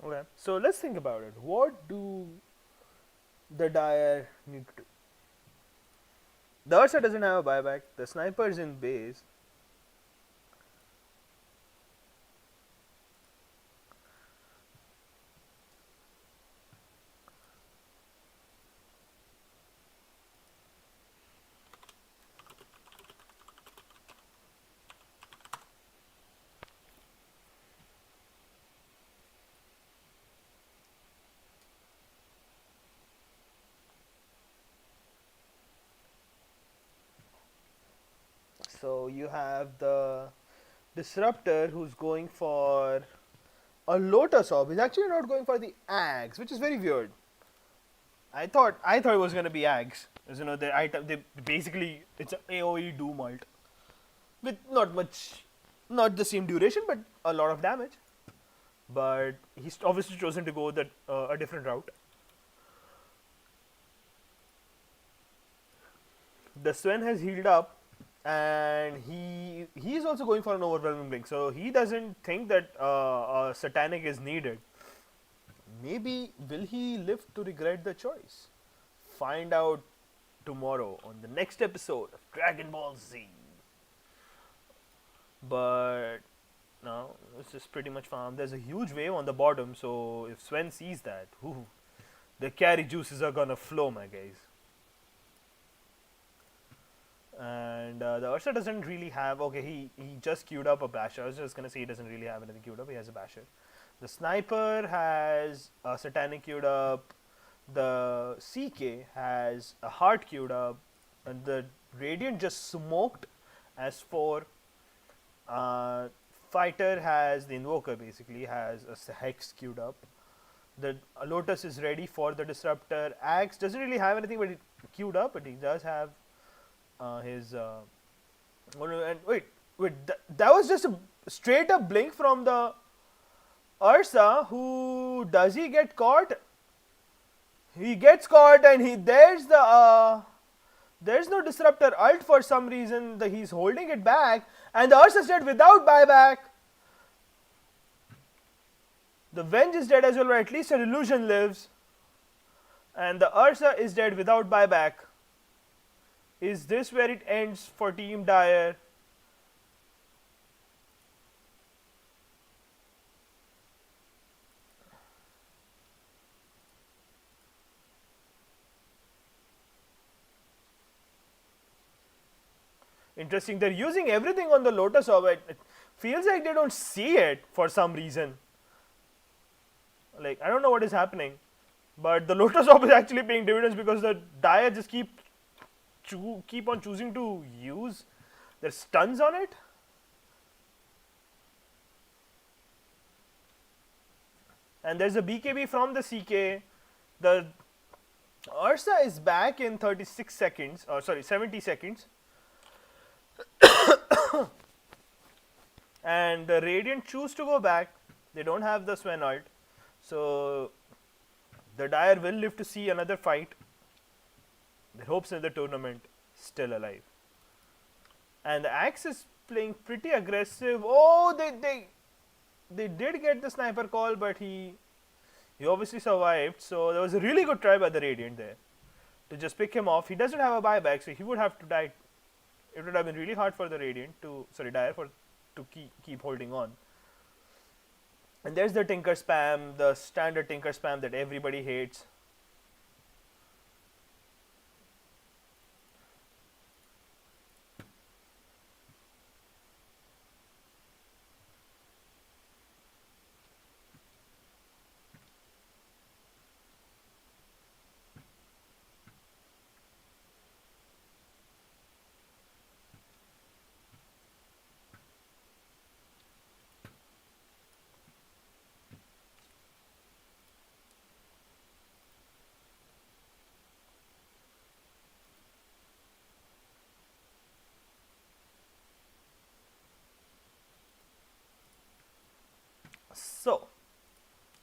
Speaker 1: Okay, so let's think about it. What do the Dire need to do? The Ursa doesn't have a buyback. The sniper's in base. So you have the Disruptor who's going for a Lotus Orb. He's actually not going for the Axe, which is very weird. I thought it was gonna be Axe. As you know, the item basically it's an AOE Doom ult with not the same duration, but a lot of damage. But he's obviously chosen to go a different route. The Sven has healed up, and he's also going for an overwhelming blink. So he doesn't think that satanic is needed. Maybe will he live to regret the choice? Find out tomorrow on the next episode of Dragon Ball Z. But no, it's just pretty much farm. There's a huge wave on the bottom, so if Sven sees that, the carry juices are gonna flow, my guys. And the Ursa doesn't really have. Okay, he just queued up a basher. I was just gonna say he doesn't really have anything queued up. He has a basher. The sniper has a satanic queued up. The CK has a heart queued up, and the Radiant just smoked. As for fighter has the invoker, basically has a hex queued up. The Lotus is ready for the disruptor. Axe doesn't really have anything but it queued up, but he does have his and wait, that was just a straight up blink from the Ursa. Who does he get caught? He gets caught, and there's no disruptor ult for some reason. He's holding it back, and the Ursa is dead without buyback. The Venge is dead as well, but at least an illusion lives. And the Ursa is dead without buyback. Is this where it ends for Team Dire? Interesting. They're using everything on the Lotus Orb. It feels like they don't see it for some reason. Like, I don't know what is happening, but the Lotus Orb is actually paying dividends because the Dire just keep on choosing to use their stuns on it. And there's a BKB from the CK. The Ursa is back in 36 seconds, or sorry, 70 seconds. And the Radiant choose to go back. They don't have the Sven ult. So the Dire will live to see another fight. Their hopes in the tournament still alive. And the Axe is playing pretty aggressive. Oh, they did get the sniper call, but he obviously survived. So there was a really good try by the Radiant there to just pick him off. He doesn't have a buyback, so he would have to die. It would have been really hard for the Radiant Dire to keep holding on. And there's the Tinker spam, the standard Tinker spam that everybody hates. So,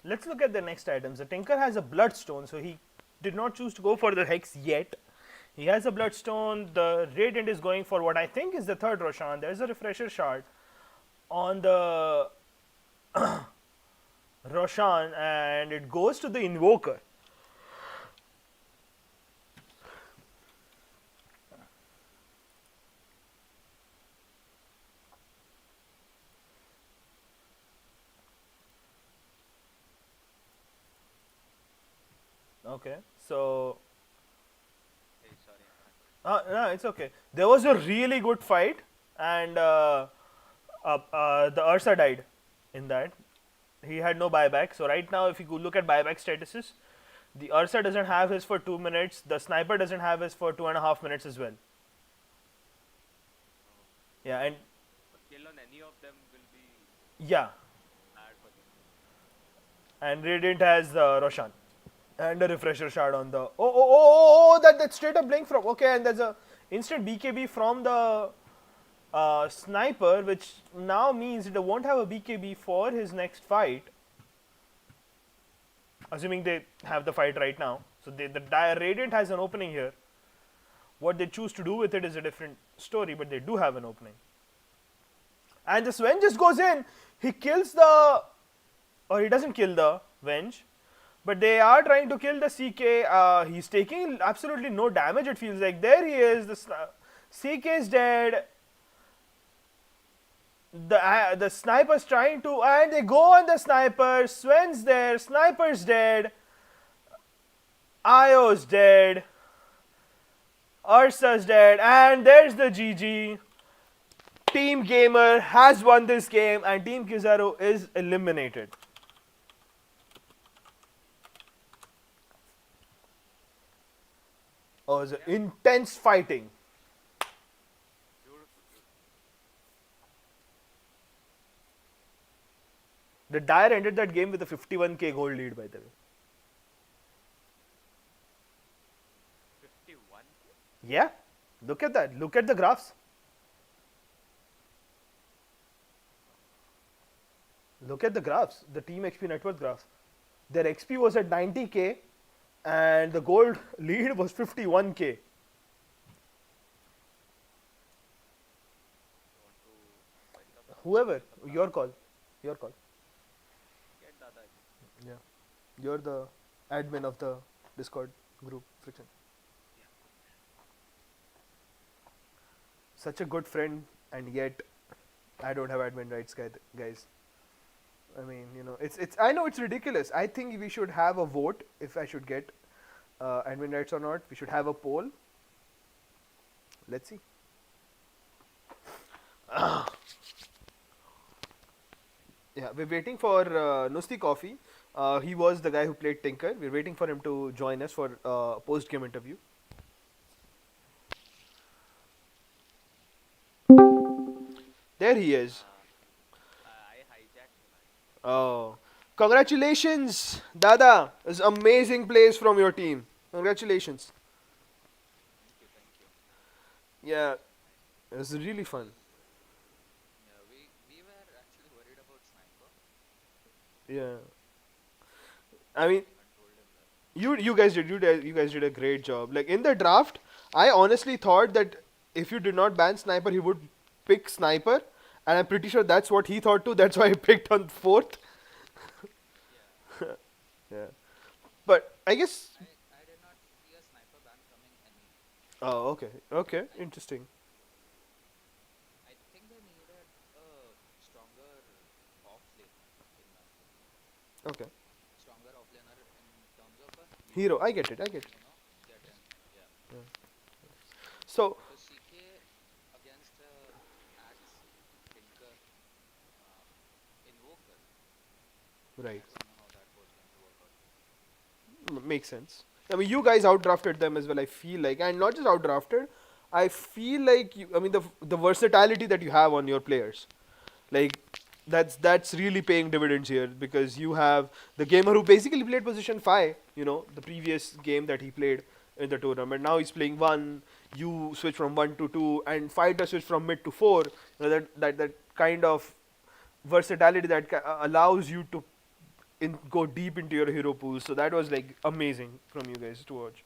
Speaker 1: let's look at the next items. The Tinker has a Bloodstone, so he did not choose to go for the Hex yet. He has a Bloodstone. The Radiant is going for what I think is the third Roshan. There's a Refresher Shard on the Roshan, and it goes to the Invoker. Okay, so
Speaker 2: Hey, sorry.
Speaker 1: no, it's okay. There was a really good fight, and the Ursa died in that. He had no buyback. So right now, if you go look at buyback statuses, the Ursa doesn't have his for 2 minutes. The Sniper doesn't have his for 2.5 minutes as well. Yeah, and
Speaker 2: A kill on any of them will be
Speaker 1: yeah,
Speaker 2: bad for them.
Speaker 1: and Radiant has Roshan and a Refresher Shard on the that straight up blink from, okay, and there's a instant BKB from the Sniper, which now means they won't have a BKB for his next fight, assuming they have the fight right now. So the Radiant has an opening here. What they choose to do with it is a different story, but they do have an opening. And the Sven just goes in. He kills the, or he doesn't kill the Venge, but they are trying to kill the CK. He's taking absolutely no damage. It feels like there he is. CK is dead. The sniper's trying to, and they go on the sniper. Sven's there. Sniper's dead. Io's dead. Ursa's dead, and there's the GG. Team Gamer has won this game, and Team Kizaru is eliminated. Oh, it was intense fighting.
Speaker 2: Beautiful, beautiful.
Speaker 1: The Dire ended that game with a 51k gold lead, by the way.
Speaker 2: 51.
Speaker 1: Yeah, look at that. Look at the graphs. Look at the graphs. The Team XP net worth graph. Their XP was at 90k, and the gold lead was 51k.
Speaker 2: You want to welcome
Speaker 1: Whoever, your call. Your call.
Speaker 2: get Dada.
Speaker 1: Yeah. You're the admin of the Discord group, Friction. Such a good friend, and yet I don't have admin rights, guys. I mean, you know, it's. I know it's ridiculous. I think we should have a vote if I should get admin rights or not. We should have a poll. Let's see. Yeah, we're waiting for Nusti Coffee. He was the guy who played Tinker. We're waiting for him to join us for post-game interview. There he is.
Speaker 2: I hijacked him.
Speaker 1: Oh, congratulations, Dada! It's amazing plays from your team. Congratulations.
Speaker 2: Thank you, thank you.
Speaker 1: Yeah, it was really fun.
Speaker 2: Yeah, we were actually worried about Sniper.
Speaker 1: Yeah, I mean,
Speaker 2: I told him that.
Speaker 1: you guys did a great job. Like in the draft, I honestly thought that if you did not ban Sniper, he would pick Sniper, and I'm pretty sure that's what he thought too. That's why he picked on fourth.
Speaker 2: Yeah.
Speaker 1: Yeah, but I guess.
Speaker 2: I did not see a Sniper ban coming any.
Speaker 1: Oh, okay, okay, interesting.
Speaker 2: I think they needed a stronger off lane in that.
Speaker 1: Okay,
Speaker 2: Stronger off laner in terms of a
Speaker 1: hero. I get it. I get it.
Speaker 2: get in. Yeah.
Speaker 1: So
Speaker 2: Because CK against Axe, Tinker, Invoker,
Speaker 1: right.
Speaker 2: I don't know how that was going to work out.
Speaker 1: Makes sense. I mean, you guys outdrafted them as well. I feel like, and not just outdrafted. I feel like you. I mean, the versatility that you have on your players, like that's really paying dividends here because you have the gamer who basically played position 5. You know, the previous game that he played in the tournament. Now he's playing 1. You switch from 1 to 2, and fighter switch from mid to 4. You know, that kind of versatility that allows you to go deep into your hero pool. So that was like amazing from you guys to watch.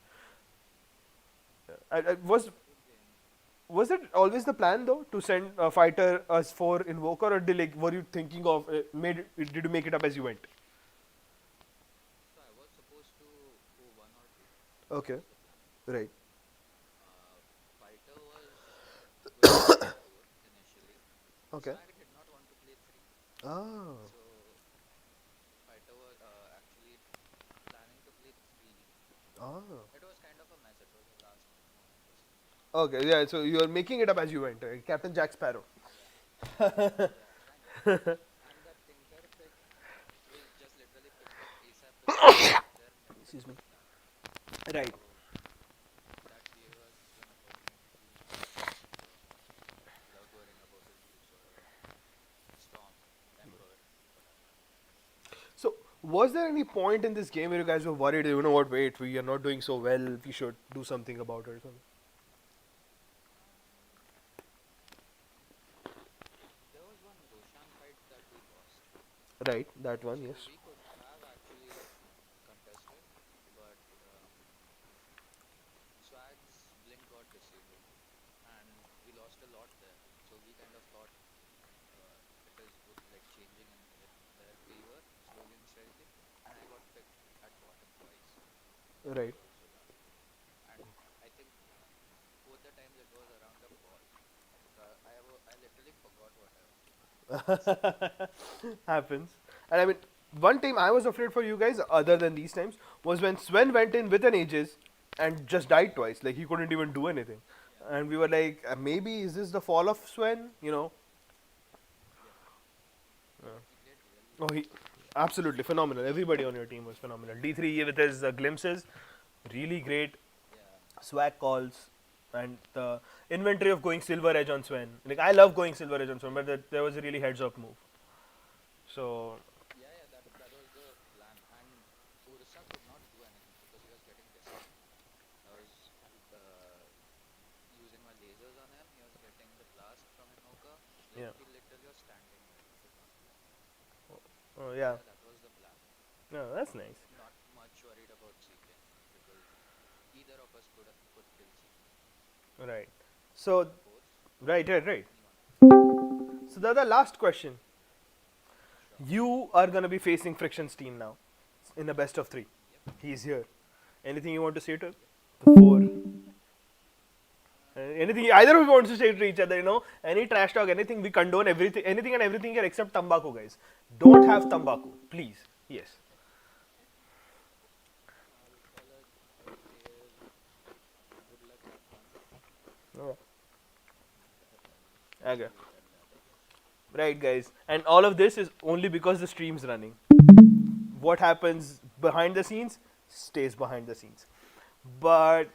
Speaker 1: Was it always the plan though to send a fighter as for invoker, or were you thinking of did you make it up as you went?
Speaker 2: So I was supposed to go 1 or 2.
Speaker 1: Okay, right.
Speaker 2: Fighter was going to 4 initially.
Speaker 1: Okay.
Speaker 2: So I did not want to play 3.
Speaker 1: Oh.
Speaker 2: So Fighter was actually planning to play 3.
Speaker 1: Oh.
Speaker 2: It was kind of a mess. It was a last moment decision.
Speaker 1: Okay. Yeah. So you are making it up as you went. Captain Jack Sparrow.
Speaker 2: Yeah, kind of. And that Tinker pick, we just literally picked up ASAP because their mid
Speaker 1: Excuse
Speaker 2: pick
Speaker 1: me.
Speaker 2: was done.
Speaker 1: Right.
Speaker 2: So that gave us an opportunity without worrying about the Zeus or Storm, Ember for that matter.
Speaker 1: So was there any point in this game where you guys were worried? You know what? Wait, we are not doing so well. We should do something about it or something.
Speaker 2: There was one Roshan fight that we lost.
Speaker 1: Right. That one.
Speaker 2: So
Speaker 1: Yes.
Speaker 2: we could have actually contested, but Swag's blink got disabled and we lost
Speaker 1: Right.
Speaker 2: also that. And I think both the times it was around a ball. So I literally forgot what I wanted to do.
Speaker 1: Happens. And I mean, one time I was afraid for you guys, other than these times, was when Sven went in with an Aegis and just died twice. Like he couldn't even do anything.
Speaker 2: Yeah,
Speaker 1: And we were like, maybe is this the fall of Sven?
Speaker 2: yeah. He played really
Speaker 1: Oh,
Speaker 2: well.
Speaker 1: he absolutely phenomenal. Everybody on your team was phenomenal. D3 with his glimpses, really great.
Speaker 2: Yeah,
Speaker 1: Swag calls and the inventory of going silver edge on Sven. Like I love going silver edge on Sven, but there was a really heads up move. So
Speaker 2: yeah, yeah. That was the plan. And Ursa could not do anything because he was getting destroyed. I was using my lasers on him. He was getting the blast from Hinoka. Like
Speaker 1: yeah,
Speaker 2: he literally was standing there. He could not do anything.
Speaker 1: oh
Speaker 2: So
Speaker 1: yeah,
Speaker 2: yeah, that was the plan.
Speaker 1: no, that's nice.
Speaker 2: Not much worried about CK because either of us could kill CK.
Speaker 1: Right.
Speaker 2: If
Speaker 1: So
Speaker 2: we force,
Speaker 1: right.
Speaker 2: anyone can.
Speaker 1: So the last question.
Speaker 2: Sure.
Speaker 1: You are gonna be facing Friction's team now in the best of three.
Speaker 2: Yep.
Speaker 1: He's here. Anything you want to say to him
Speaker 2: Yep.
Speaker 1: before?
Speaker 2: Uh,
Speaker 1: Anything either of you wants to say to each other? Any trash talk, anything. We condone everything, anything and everything here except tambaku, guys. Don't have tambaku, please. Yes.
Speaker 2: all I'll say is good luck, have fun,
Speaker 1: Oh,
Speaker 2: and
Speaker 1: okay.
Speaker 2: leave it at that, I guess.
Speaker 1: Right, guys. And all of this is only because the stream's running. What happens behind the scenes stays behind the scenes. But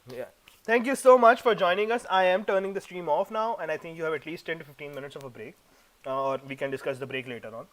Speaker 1: yeah. Thank you so much for joining us. I am turning the stream off now, and I think you have at least 10 to 15 minutes of a break. Or we can discuss the break later on.